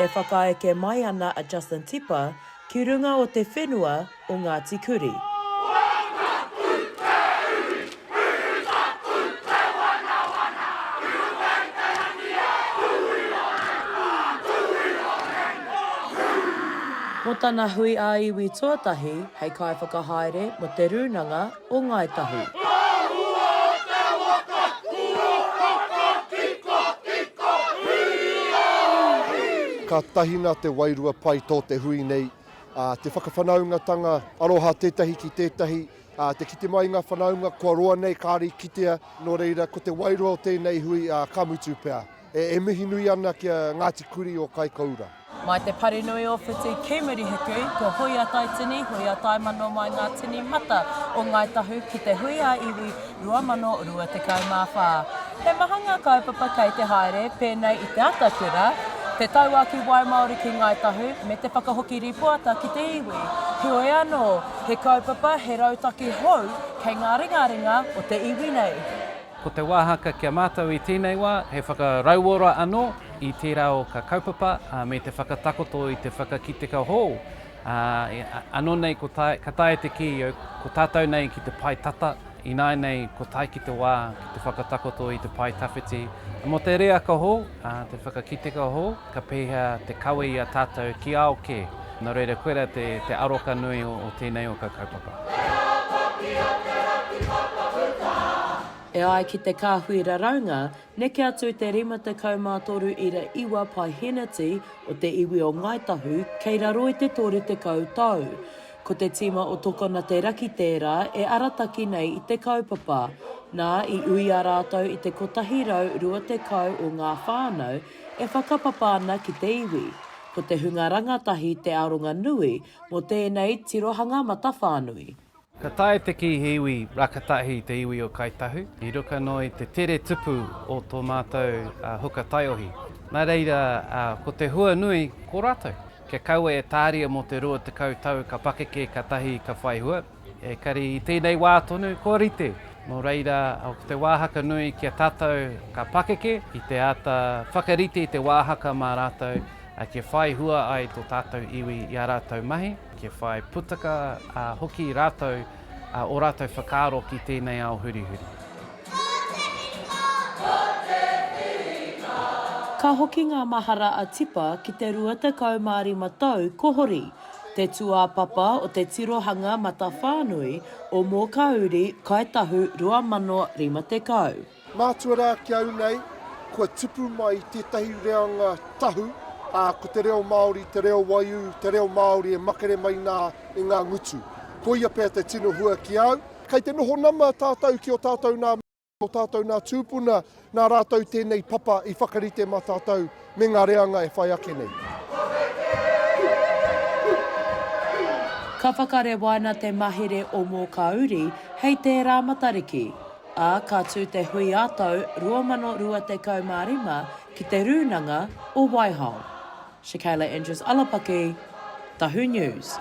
e whakaeke mai ana a Justin Tipa ki runga o te whenua o Ngāti Kurī. Mo tana Hui-ā-Iwi tuatahi, hei kai whakahaere mo Te Rūnanga o Ngāi Tahu. Ka tahina te wairua pai tō te hui nei, te whakawhanaungatanga, aroha tētahi ki tētahi, te kite mai ngā whanaunga, kua roa nei kāri kitea, no reira ko te wairua o tēnei hui ka mutu pēr. E mihi nui ana kia Ngāti Kurī o Kaikōura. Mai te pare nui o whiti kēmuri hiku, ko hui-a-tai tini, hui-a-tai mano mai ngā tini mata o Ngāi Tahu ki te Hui-ā-Iwi 2024. He mahanga kaupapa kei te haere, pēnei i Te Atakura, te tauaki wai Māori ki Ngāi Tahu, me te whakahoki ripoata ki te iwi. Heoi anō, he kaupapa, he rautaki hou, kei ngā ringa o te iwi nei. Ko te wāhaka kia mātou i tēnei wā, he whakarauora anō i tērā o ka kaupapa, me te whakatakoto i te whakakiteka hou. Anō nei ka tae te ki, ko tātou nei ki te pai tata, i nai nei ko tai ki te wā, ki te whakatakoto i te pai tawhiti. Mo te rea ka hou, te whakakiteka hou, ka pēhea te kawe i a tātou ki ao ke. Nā reira koera te aroka nui o tēnei o ka kaupapa. E ai ki te kāhuira raunga, neke atu te 53 ira iwa pai henati o te iwi o Ngāi Tahu, kei raro i te tore te kautau. Ko te tima o Tokona Te Raki tērā e arataki nei i te kaupapa, nā i ui a rātou i te kotahirau 20 o ngā whānau e whakapapa ana ki te iwi. Ko te hunga rangatahi te aronga nui mo tēnei tirohanga matawhānui. Ka tae te ki he iwi rakatahi te iwi o Ngāi Tahu, i ruka noi te tere tupu o tō mātou huka taiohi. Nā reira, ko te hua nui, ko rātou. Kia kaua e tāria mo te 20 tau ka pakeke ka tahi ka whai hua. E kari i tēnei wā tonu, ko rite. Nō reira, ko te wāhaka nui kia tātou ka pakeke, i te ata whakarite i te wāhaka mā rātou, kia whai hua ai tō tātou iwi i a rātou mahi, kia whai putaka hoki rātou o rātou whakaaro ki tēnei ao hurihuri. Ka hoki ngā mahara a tipa ki te 25 tau kohori, te tuāpapa o te tirohanga matawhānui o mō Kā Uri, Ngāi Tahu 2050. Mātua rā ki au nei, kua tupu mai tētahi reanga tahu, ko te reo Māori, te reo Waiu, te reo Māori e makere mai nā i ngā ngutu. Ko ia pēr te tino hua ki au. Kei te noho nama tātou ki o tātou nā tūpuna, nā rātou tēnei papa i whakarite mā tātou me ngā reanga e whai ake nei. Ka whakare waina te mahere o mō Kā Uri hei tērā matariki. Ka tū te hui-a-tau 2025 ki te Rūnanga o Waihao. Shakayla Andrews-Alapaki, Tahu News.